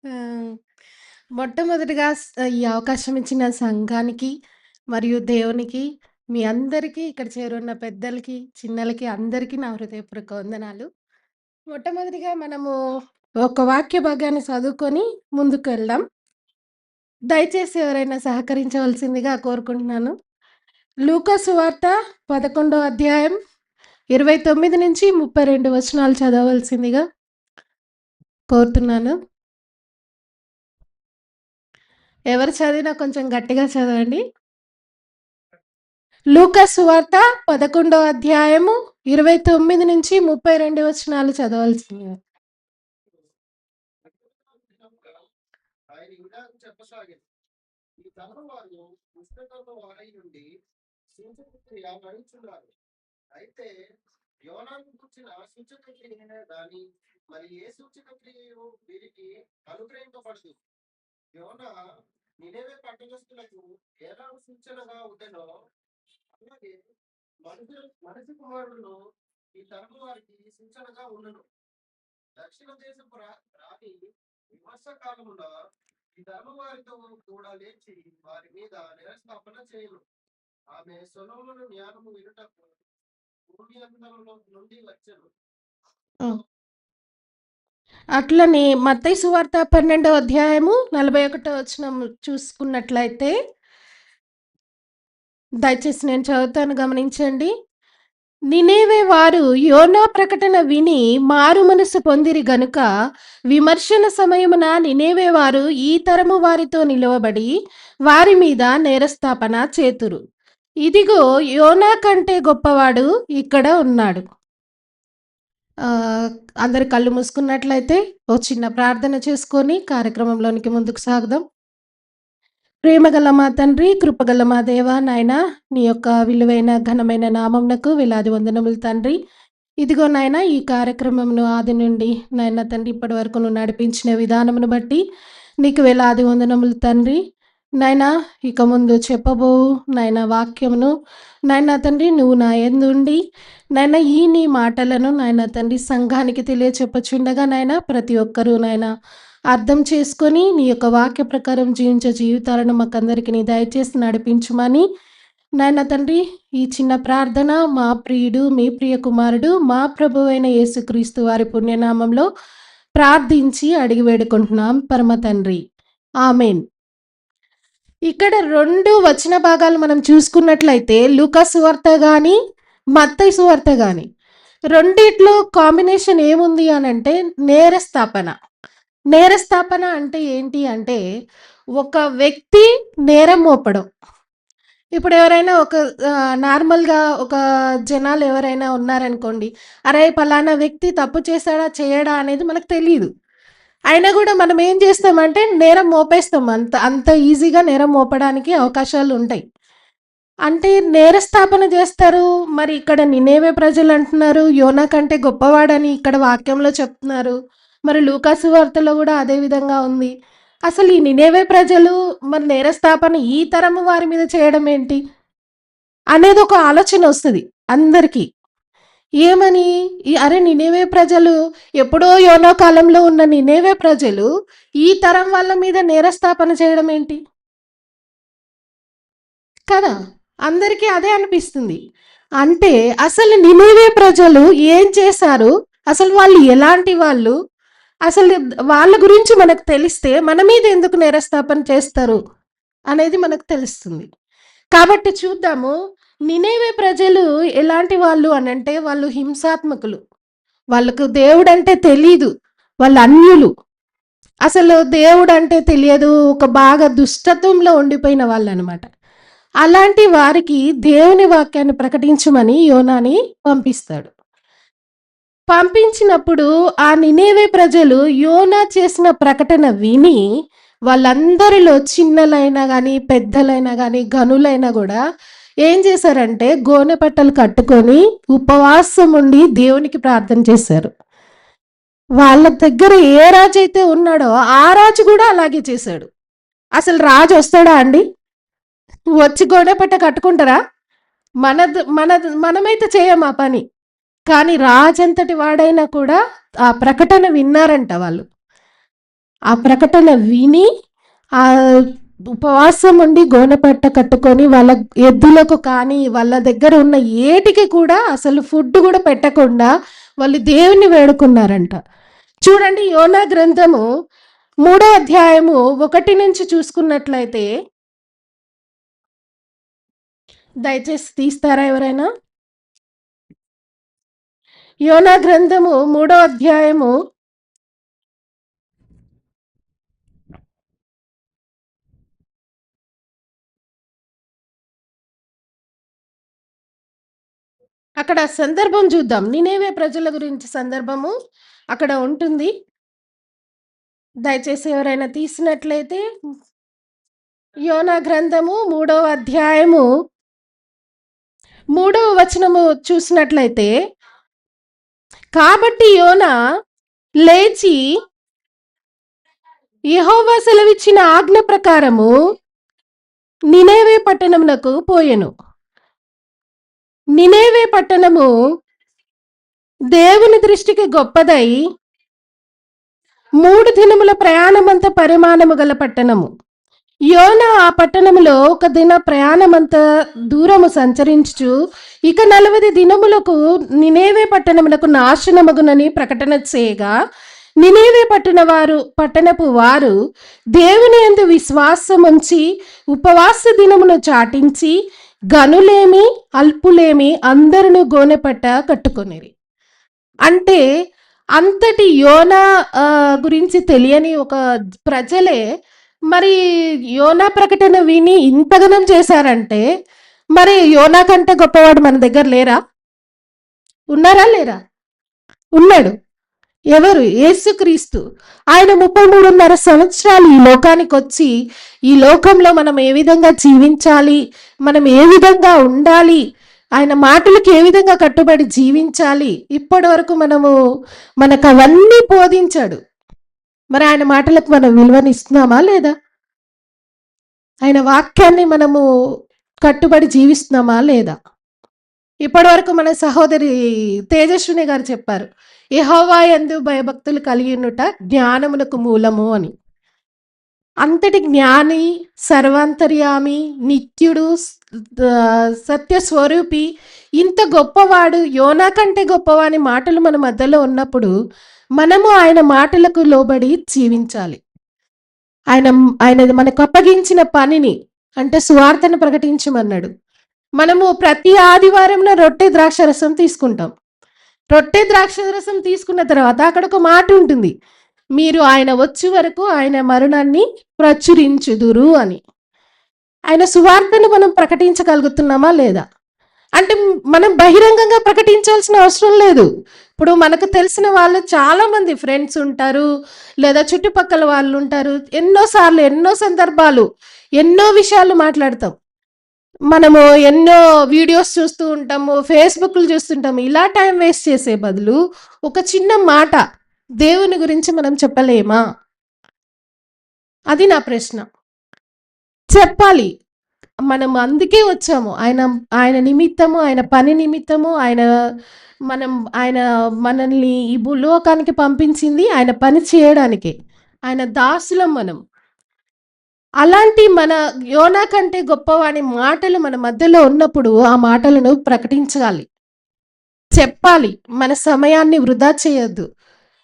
ఆహ్, మొట్టమొదటిగా ఈ అవకాశం ఇచ్చిన సంఘానికి మరియు దేవునికి, మీ అందరికీ ఇక్కడ చేరున్న పెద్దలకి, చిన్నలకి అందరికీ నా హృదయపూర్వక వందనాలు. మొట్టమొదటిగా మనము ఒక వాక్య భాగాన్ని చదువుకొని ముందుకెళ్దాం. దయచేసి ఎవరైనా సహకరించవలసిందిగా కోరుకుంటున్నాను. లూకా సువార్త 11 అధ్యాయం 29-32 వచనాలు చదవవలసిందిగా కోరుతున్నాను. ఎవరు చదివినా కొంచెం గట్టిగా చదవండి. లూకా సువార్త 11 అధ్యాయము 29-32 వచనాలు చదవాల్సిందిగా. ఆయన ఇలాగ చెప్పసాగాడు. ఈ తరం వారు ఉష్ణతతో వారై సూచక్రియ నడుచున్నారు. అయితే యోనాను గుర్చిన సూచక క్రియ గాని మరి ఏ సూచక క్రియయు వీరికి అనుగ్రహింపబడదు. యోన నినేవే పట్టణస్థులకు ఎలాగ సూచనగా ఉండెనో అలాగే మనిషి కుమారుడు ఈ తరం వారికి సూచనగా ఉండను. దక్షిణ దేశపు రాణి విమర్శ కాలమున ఈ ధర్మ వారితో కూడా లేచి వారి మీద నిరస్థాపన చేయను. ఆమె సొలొమోను జ్ఞానము వినుటకు భూమి అంతములో నుండి వచ్చెను. అట్లనే మత్తయి సువార్త 12 అధ్యాయము 41 వచనం చూసుకున్నట్లయితే, దయచేసి నేను చదువుతాను గమనించండి. నినేవే వారు యోనా ప్రకటన విని మారు మనసు పొందిరి గనుక విమర్శన సమయమున నినేవే వారు ఈ తరము వారితో నిలువబడి వారి మీద నేరస్థాపన చేతురు. ఇదిగో యోనా కంటే గొప్పవాడు ఇక్కడ ఉన్నాడు. ఆ, అందరు కళ్ళు మూసుకున్నట్లయితే ఓ చిన్న ప్రార్థన చేసుకొని కార్యక్రమంలోనికి ముందుకు సాగుదాం. ప్రేమగల మా తండ్రి, కృపగల మా దేవ, నాయన నీ యొక్క విలువైన ఘనమైన నామంనకు వేలాది వందనములు తండ్రి. ఇదిగో నాయన ఈ కార్యక్రమంను ఆది నుండి నాయన తండ్రి ఇప్పటి వరకు నువ్వు నడిపించిన విధానమును బట్టి నీకు వేలాది వందనములు తండ్రి. నాయన ఇక ముందు చెప్పబోవు నాయన వాక్యమును నాయన తండ్రి నువ్వు నా యందు ఉండి నాయన ఈ నీ మాటలను నాయన తండ్రి సంఘానికి తెలియచెప్పుచుండగా నాయన ప్రతి ఒక్కరూ నాయన అర్థం చేసుకొని నీ యొక్క వాక్య ప్రకారం జీవించే జీవితాలను మాకందరికి నీ దయచేసి నడిపించమని నాయన తండ్రి ఈ చిన్న ప్రార్థన మా ప్రియుడు మీ ప్రియ కుమారుడు మా ప్రభువైన యేసుక్రీస్తు వారి పుణ్యనామంలో ప్రార్థించి అడిగి వేడుకుంటున్నాం పరమ తండ్రి, ఆమెన్. ఇక్కడ 2 వచన భాగాలు మనం చూసుకున్నట్లయితే లూకా సువార్త కానీ మత్తయి సువార్త కానీ రెండిట్లో కాంబినేషన్ ఏముంది అని అంటే నేరస్థాపన. నేరస్థాపన అంటే ఏంటి అంటే ఒక వ్యక్తి నేరం మోపడం. ఇప్పుడు ఎవరైనా ఒక నార్మల్గా ఒక జనాలు ఎవరైనా ఉన్నారనుకోండి, అరే పలానా వ్యక్తి తప్పు చేశాడా చేయడా అనేది మనకు తెలియదు. అయినా కూడా మనం ఏం చేస్తామంటే నేరం మోపేస్తాం. అంత అంత ఈజీగా నేరం మోపడానికి అవకాశాలు ఉంటాయి. అంటే నేరస్థాపన చేస్తారు. మరి ఇక్కడ నినేవే ప్రజలు అంటున్నారు యోనా కంటే గొప్పవాడని ఇక్కడ వాక్యంలో చెప్తున్నారు. మరి లూకా సువార్తలో కూడా అదే విధంగా ఉంది. అసలు ఈ నినేవే ప్రజలు మరి నేరస్థాపన ఈ తరము వారి మీద చేయడం ఏంటి అనేది ఒక ఆలోచన వస్తుంది అందరికీ. ఏమని అరే నినేవే ప్రజలు ఎప్పుడో యోనా కాలంలో ఉన్న నినేవే ప్రజలు ఈ తరం వాళ్ళ మీద నేరస్థాపన చేయడం ఏంటి కదా, అందరికీ అదే అనిపిస్తుంది. అంటే అసలు నినేవే ప్రజలు ఏం చేశారు, అసలు వాళ్ళు ఎలాంటి వాళ్ళు, అసలు వాళ్ళ గురించి మనకు తెలిస్తే మన మీద ఎందుకు నేరస్థాపన చేస్తారు అనేది మనకు తెలుస్తుంది. కాబట్టి చూద్దాము నినేవే ప్రజలు ఎలాంటి వాళ్ళు అనంటే వాళ్ళు హింసాత్మకులు. వాళ్ళకు దేవుడంటే తెలీదు. వాళ్ళు అన్యులు. అసలు దేవుడంటే తెలియదు. ఒక బాగా దుష్టత్వంలో ఉండిపోయిన వాళ్ళనమాట. అలాంటి వారికి దేవుని వాక్యాన్ని ప్రకటించమని యోనాని పంపిస్తాడు. పంపించినప్పుడు ఆ నినేవే ప్రజలు యోనా చేసిన ప్రకటన విని వాళ్ళందరిలో చిన్నలైనా గానీ, పెద్దలైనా గానీ, ఘనులైనా గూడా ఏం చేశారంటే గోనె పట్టలు కట్టుకొని ఉపవాసం ఉండి దేవునికి ప్రార్థన చేశారు. వాళ్ళ దగ్గర ఏ రాజు అయితే ఉన్నాడో ఆ రాజు కూడా అలాగే చేశాడు. అసలు రాజు వస్తాడా అండి? వచ్చి గోనె పట్ట కట్టుకుంటారా? మనమైతే చేయం ఆ పని. కానీ రాజంతటి వాడైనా కూడా ఆ ప్రకటన విన్నారంట వాళ్ళు. ఆ ప్రకటన విని ఆ ఉపవాసం ఉండి గోనెపట్ట కట్టుకొని వాళ్ళ ఎద్దులకు కానీ వాళ్ళ దగ్గర ఉన్న ఏటికి కూడా అసలు ఫుడ్ కూడా పెట్టకుండా వాళ్ళు దేవుని వేడుకున్నారంట. చూడండి యోనా గ్రంథము 3వ అధ్యాయము 1 నుంచి చూసుకున్నట్లయితే, దయచేసి తీస్తారా ఎవరైనా? యోనా గ్రంథము 3వ అధ్యాయము అక్కడ సందర్భం చూద్దాం. నినేవే ప్రజల గురించి సందర్భము అక్కడ ఉంటుంది. దయచేసి ఎవరైనా తీసినట్లయితే యోనా గ్రంథము 3వ అధ్యాయము 3వ వచనము చూసినట్లయితే, కాబట్టి యోనా లేచి యెహోవా సెలవిచ్చిన ఆజ్ఞ ప్రకారము నినేవే పట్టణమునకు పోయెను. నినేవే పట్టణము దేవుని దృష్టికి గొప్పదై 3 దినముల ప్రయాణమంత పరిమాణము గల పట్టణము. యోనా ఆ పట్టణములో ఒక దిన ప్రయాణమంత దూరము సంచరించుచు ఇక 40 దినములకు నినేవే పట్టణమునకు నాశనమగునని ప్రకటన చేయగా, నినేవే పట్టణపు వారు దేవుని యందు విశ్వాసముంచి ఉపవాస దినమును చాటించి గనులేమి అల్పులేమి అందరును గోనెపట్ట కట్టుకొనిరి. అంటే అంతటి యోనా గురించి తెలియని ఒక ప్రజలే మరి యోనా ప్రకటన విని ఇంతగనం చేశారంటే, మరి యోనా కంటే గొప్పవాడు మన దగ్గర లేరా? ఉన్నారా లేరా? ఉన్నాడు. ఎవరు? యేసుక్రీస్తు. ఆయన 33.5 సంవత్సరాలు ఈ లోకానికి వచ్చి ఈ లోకంలో మనం ఏ విధంగా జీవించాలి, మనం ఏ విధంగా ఉండాలి, ఆయన మాటలకు ఏ విధంగా కట్టుబడి జీవించాలి, ఇప్పటి వరకు మనకు అవన్నీ బోధించాడు. మరి ఆయన మాటలకు మనం విలువనిస్తున్నామా లేదా? ఆయన వాక్యాన్ని మనము కట్టుబడి జీవిస్తున్నామా లేదా? ఇప్పటి వరకు మన సహోదరి తేజస్విని గారు చెప్పారు, యెహోవా యందు భయభక్తులు కలిగినుట జ్ఞానమునకు మూలము అని. అంతటి జ్ఞాని, సర్వాంతర్యామి, నిత్యుడు, సత్య స్వరూపి, ఇంత గొప్పవాడు, యోనా కంటే గొప్పవాని మాటలు మన మధ్యలో ఉన్నప్పుడు మనము ఆయన మాటలకు లోబడి జీవించాలి. ఆయన మనకు అప్పగించిన పనిని, అంటే సువార్తను ప్రకటించమన్నాడు. మనము ప్రతి ఆదివారంలో రొట్టె ద్రాక్షరసం తీసుకుంటాం. రొట్టె ద్రాక్షరసం తీసుకున్న తర్వాత అక్కడ ఒక మాట ఉంటుంది, మీరు ఆయన వచ్చే వరకు ఆయన మరణాన్ని ప్రచురించుదురు అని. ఆయన సువార్తను మనం ప్రకటించగలుగుతున్నామా లేదా? అంటే మనం బహిరంగంగా ప్రకటించాల్సిన అవసరం లేదు. ఇప్పుడు మనకు తెలిసిన వాళ్ళు చాలా మంది ఫ్రెండ్స్ ఉంటారు, లేదా చుట్టుపక్కల వాళ్ళు ఉంటారు. ఎన్నోసార్లు, ఎన్నో సందర్భాలు, ఎన్నో విషయాలు మాట్లాడతాం. మనము ఎన్నో వీడియోస్ చూస్తూ ఉంటాము, ఫేస్బుక్లు చూస్తుంటాము. ఇలా టైం వేస్ట్ చేసే బదులు ఒక చిన్న మాట దేవుని గురించి మనం చెప్పలేమా? అది నా ప్రశ్న. చెప్పాలి. మనం అందుకే వచ్చాము. ఆయన నిమిత్తము, ఆయన పని నిమిత్తము, ఆయన మనల్ని ఈ భూలోకానికి పంపించింది ఆయన పని చేయడానికే. ఆయన దాసులం మనం. అలాంటి మన యోనా కంటే గొప్పవాని మాటలు మన మధ్యలో ఉన్నప్పుడు ఆ మాటలను ప్రకటించాలి, చెప్పాలి. మన సమయాన్ని వృధా చేయొద్దు.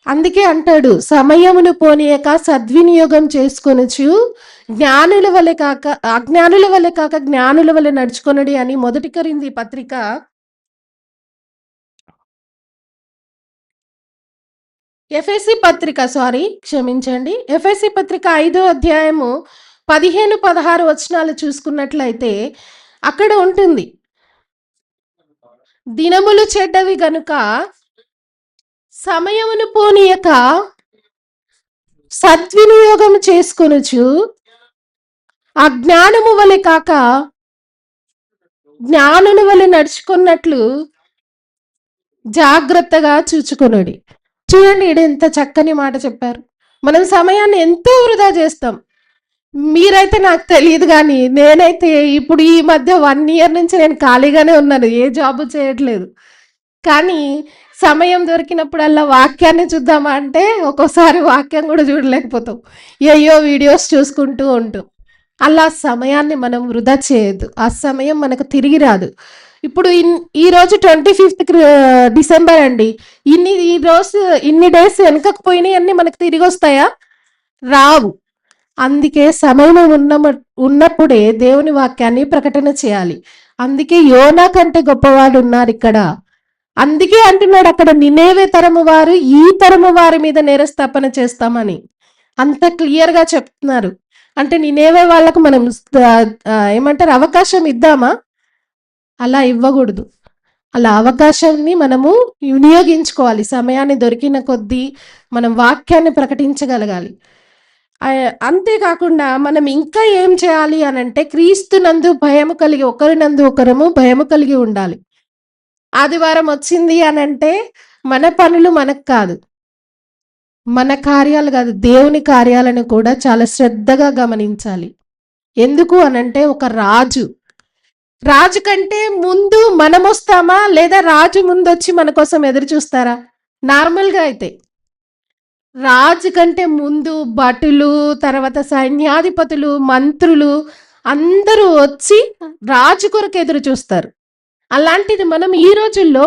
అందుకే అంటాడు, సమయమును పోనీయక సద్వినియోగం చేసుకొనుచు అజ్ఞానుల వలె కాక జ్ఞానుల వలె నడుచుకొనుడి అని 1 కొరింథీ పత్రిక 5వ అధ్యాయము 15-16 వచనాలు చూసుకున్నట్లయితే అక్కడ ఉంటుంది, దినములు చెడ్డవి గనుక సమయమును పోనీయక సద్వినియోగం చేసుకొనుచు అజ్ఞానము వలె కాక జ్ఞానుల వలె నడుచుకున్నట్లు జాగ్రత్తగా చూచుకొనుడి. చూడండి, ఈడ ఎంత చక్కని మాట చెప్పారు. మనం సమయాన్ని ఎంతో వృధా చేస్తాం. మీరైతే నాకు తెలియదు, కానీ నేనైతే ఇప్పుడు ఈ మధ్య 1 ఇయర్ నుంచి నేను ఖాళీగానే ఉన్నాను, ఏ జాబు చేయట్లేదు. కానీ సమయం దొరికినప్పుడల్లా వాక్యాన్ని చూద్దామా అంటే ఒక్కోసారి వాక్యం కూడా చూడలేకపోతాం. ఏయో వీడియోస్ చూసుకుంటూ ఉంటాం. అలా సమయాన్ని మనం వృధా చేయొద్దు. ఆ సమయం మనకు తిరిగి రాదు. ఇప్పుడు ఈరోజు 25థ్ డిసెంబర్ అండి. ఇన్ని డేస్ వెనకకు పోయినయన్నీ మనకు తిరిగొస్తాయా? రావు. అందుకే సమయం ఉన్నప్పుడే దేవుని వాక్యాన్ని ప్రకటన చేయాలి. అందుకే యోనా కంటే గొప్పవాడు ఉన్నారు ఇక్కడ. అందుకే అంటున్నాడు అక్కడ నినేవే తరము వారు ఈ తరము వారి మీద నేరస్థాపన చేస్తామని అంత క్లియర్ గా చెప్తున్నారు. అంటే నినేవే వాళ్ళకు మనం ఏమంటారు అవకాశం ఇద్దామా? అలా ఇవ్వకూడదు. అలా అవకాశాన్ని మనము వినియోగించుకోవాలి. సమయాన్ని దొరికిన కొద్దీ మనం వాక్యాన్ని ప్రకటించగలగాలి. అంతేకాకుండా మనం ఇంకా ఏం చేయాలి అనంటే క్రీస్తునందు భయము కలిగి ఒకరినందు ఒకరము భయము కలిగి ఉండాలి. ఆదివారం వచ్చింది అనంటే మన పనులు మనకు కాదు, మన కార్యాలు కాదు, దేవుని కార్యాలను కూడా చాలా శ్రద్ధగా గమనించాలి. ఎందుకు అనంటే ఒక రాజు కంటే ముందు మనం వస్తామా లేదా రాజు ముందొచ్చి మన కోసం ఎదురు చూస్తారా? నార్మల్గా అయితే రాజు కంటే ముందు భటులు, తర్వాత సైన్యాధిపతులు, మంత్రులు అందరూ వచ్చి రాజు కొరకు ఎదురు చూస్తారు. అలాంటిది మనం ఈ రోజుల్లో